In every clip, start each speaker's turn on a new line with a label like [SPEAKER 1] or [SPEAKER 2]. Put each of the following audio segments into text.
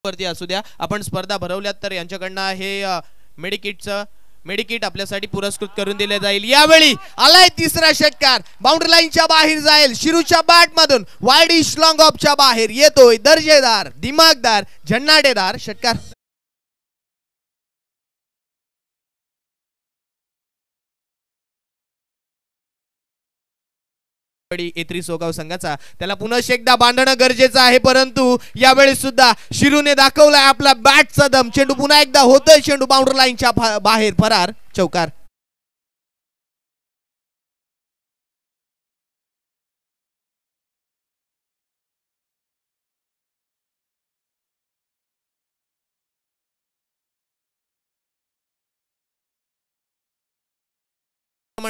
[SPEAKER 1] वरती असू द्या, आपण स्पर्धा भरवल्यात तर यांच्याकडनं हे मेडिकिट आपल्यासाठी पुरस्कृत करून दिले जाईल। यावेळी आलाय तिसरा षटकार, बाउंड्री लाईनच्या बाहेर जाईल, शिरूच्या बॅट मधून वाईडिश लॉंग ऑफच्या बाहेर येतोय दर्जेदार, दिमागदार, झन्नाटेदार षटकार। एत्री सोगाव संघाचा त्याला पुन्हा एकदा बांधणं गरजेचं आहे, परंतु यावेळी सुद्धा शिरूने दाखवलाय आपला बॅटचा दम। चेंडू पुन्हा एकदा होतोय, चेंडू बाउंड्री लाईनच्या बाहेर फरार, चौकार।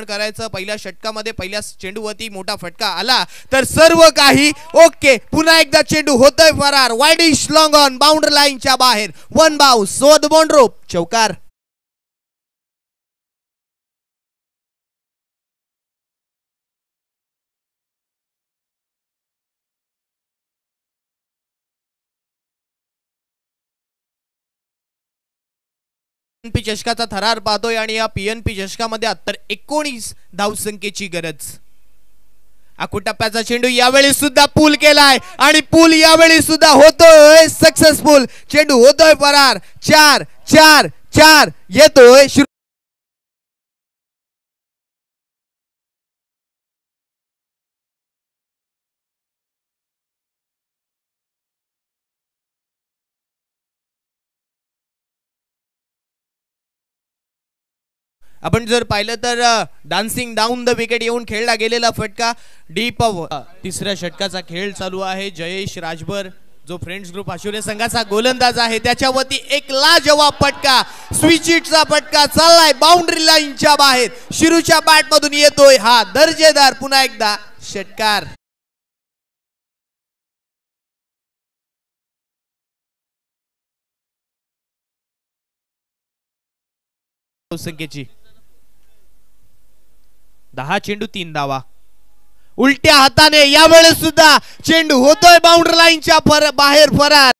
[SPEAKER 1] करायचं पहिल्या षटकामध्ये पहिल्या चेंडूवरती मोठा फटका आला तर सर्व काही ओके। पुन्हा एकदा चेंडू होतोय फरार, वाईडिश लॉंग ऑन, बाउंड्री लाईनच्या बाहेर, वन बाउंस, सोद बॉन्ड्रोप, चौकार। पी चषकाचा थरार पाहतोय आणि या पीएनपी चषकामध्ये आता 19 धावसंख्येची गरज। टप्प्याचा चेंडू यावेळी सुद्धा पूल केलाय आणि पूल यावेळी सुद्धा होतोय सक्सेसफुल, चेंडू होतोय फरार, 4-4-4 येतोय। आपण जर पाहिलं तर डान्सिंग डाऊन द विकेट येऊन खेळला गेलेला फटका डीप तिसऱ्या षटकाचा खेळ चालू आहे। जयेश राजभर जो फ्रेंड्स ग्रुप आशुरे संघाचा गोलंदाज आहे त्याच्यावरती एक लाजवाब फटका, स्विचिटचा फटका चाललाय बाउंड्री लाईनच्या बाहेर, शिरूच्या बॅट मधून येतोय हा दर्जेदार पुन्हा एकदा षटकार। संख्येची 10 चेंडू 3 धावा, उलट्या हाताने यावेळेस सुद्धा चेंडू होतोय बाउंड्री लाईनच्या बाहेर फरार।